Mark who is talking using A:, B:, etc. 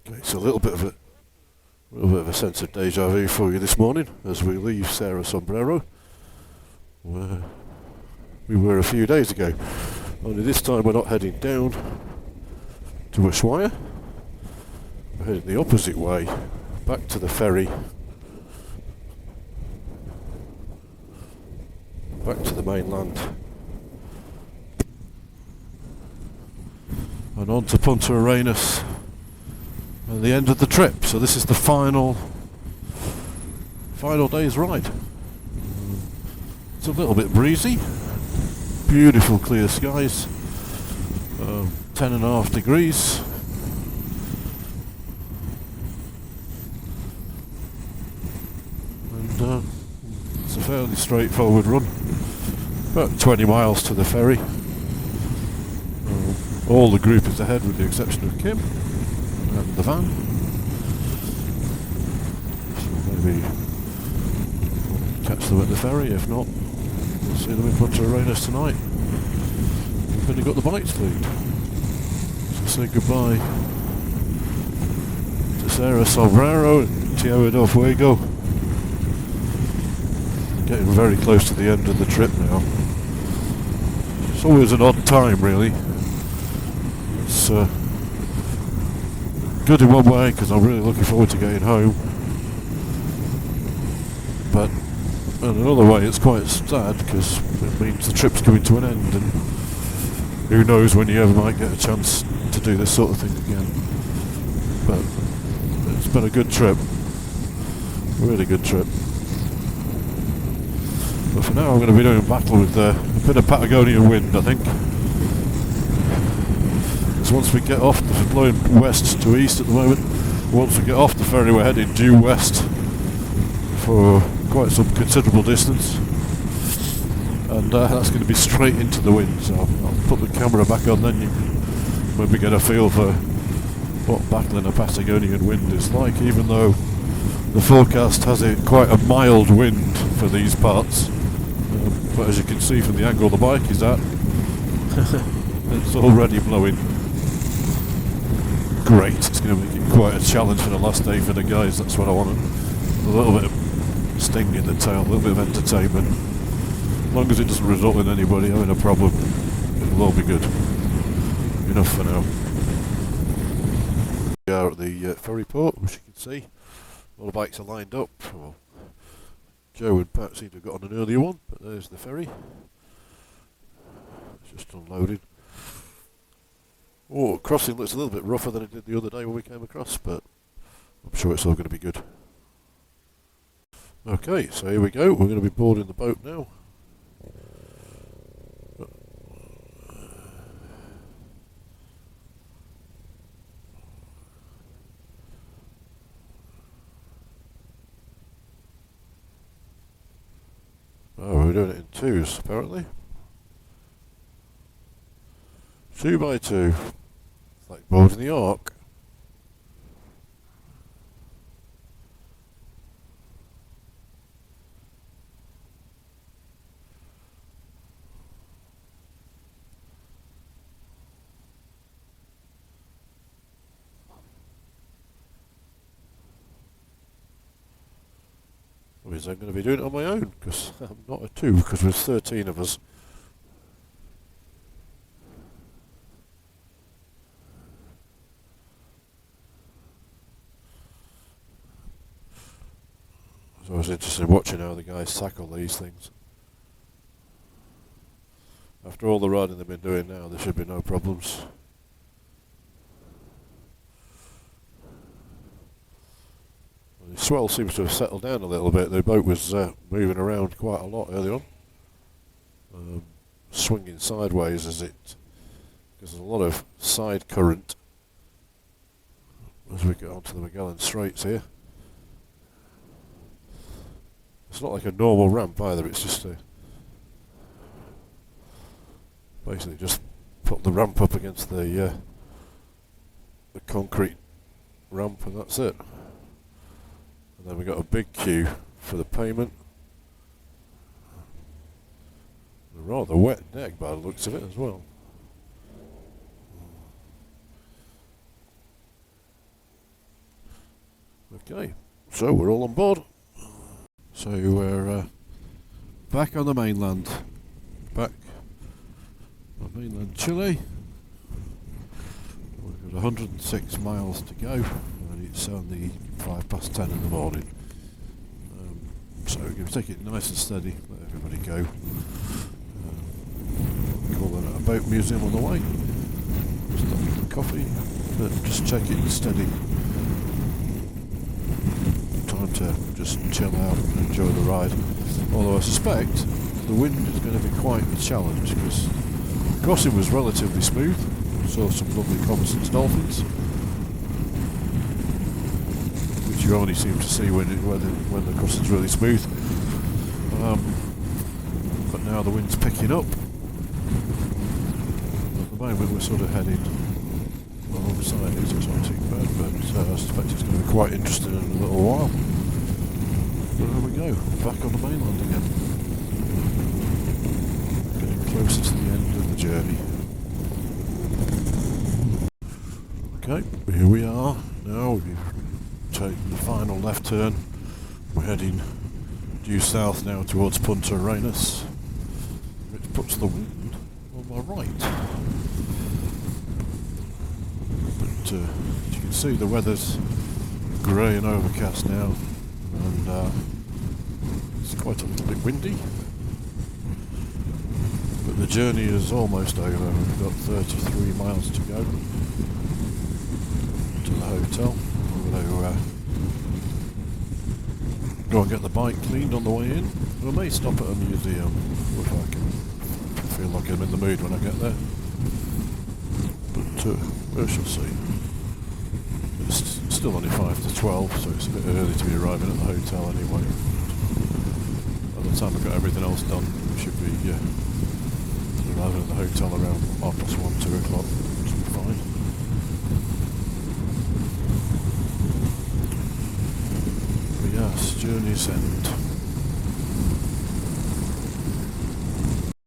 A: Okay, so a little bit of a sense of deja vu for you this morning as we leave Cerro Sombrero, where we were a few days ago. Only this time we're not heading down to Ushuaia. We're heading the opposite way, back to the ferry, back to the mainland, and on to Punta Arenas and the end of the trip. So this is the final day's ride. It's a little bit breezy, beautiful clear skies, 10.5 degrees. And it's a fairly straightforward run, about 20 miles to the ferry. All the group is ahead with the exception of Kim and the van. So maybe catch them at the ferry. If not, we'll see them in Punta Arenas tonight. We've only got the bikes cleaned. So say goodbye to Cerro Sombrero and Tierra del Fugeo. Getting very close to the end of the trip now. It's always an odd time, really. It's good in one way because I'm really looking forward to getting home, but in another way it's quite sad because it means the trip's coming to an end, and who knows when you ever might get a chance to do this sort of thing again. But it's been a good trip, a really good trip. But for now I'm going to be doing battle with a bit of Patagonian wind, I think. Once we get off, we're blowing west to east at the moment. Once we get off the ferry, we're heading due west for quite some considerable distance, and that's going to be straight into the wind. So I'll put the camera back on, then you can maybe get a feel for what battling a Patagonian wind is like, even though the forecast has it quite a mild wind for these parts. But as you can see from the angle the bike is at, it's already blowing. Great, it's going to make it quite a challenge for the last day for the guys. That's what I wanted. A little bit of sting in the tail, a little bit of entertainment. As long as it doesn't result in anybody having a problem, it'll all be good. Enough for now. We are at the ferry port, which you can see. All the bikes are lined up. Well, Joe and Pat seem to have got on an earlier one, but there's the ferry. It's just unloading. Oh, crossing looks a little bit rougher than it did the other day when we came across, but I'm sure it's all going to be good. Okay, so here we go. We're going to be boarding the boat now. Oh, we're doing it in twos, apparently. 2 by 2. It's like boarding the Ark. Or is I going to be doing it on my own? Because I'm not a 2, because there's 13 of us. I was interested in watching how the guys tackle these things. After all the riding they've been doing now, there should be no problems. Well, the swell seems to have settled down a little bit. The boat was moving around quite a lot earlier on, swinging sideways because there's a lot of side current as we get onto the Magellan Straits here. It's not like a normal ramp either, it's just basically just put the ramp up against the concrete ramp, and that's it. And then we've got a big queue for the payment. A rather wet deck by the looks of it as well. Okay, so we're all on board. So we're back on the mainland. Back on mainland Chile. We've got 106 miles to go, and it's only 10:05 in the morning. So we're going to take it nice and steady, let everybody go. Call it a boat museum on the way. Stop for coffee, but just take it steady. Time to just chill out and enjoy the ride. Although I suspect the wind is going to be quite a challenge, because the crossing was relatively smooth. Saw some lovely Commissars dolphins, which you only seem to see when the crossing's really smooth. But now the wind's picking up. At the moment we're sort of heading alongside it, so it's not too bad, but I suspect it's going to be quite interesting in a little while. But there we go, back on the mainland again. Getting closer to the end of the journey. Okay, here we are. Now we've taken the final left turn. We're heading due south now towards Punta Arenas, which puts the wind on my right. But as you can see, the weather's grey and overcast now, and it's quite a little bit windy. But the journey is almost over. We've got 33 miles to go to the hotel. We're going to go and get the bike cleaned on the way in. We may stop at a museum if I can feel like I'm in the mood when I get there. But we shall see. It's still only 5 to 12, so it's a bit early to be arriving at the hotel anyway. By the time I've got everything else done, we should be arriving at the hotel around 1:30, 2 o'clock, which will be fine. But yes, journey's end.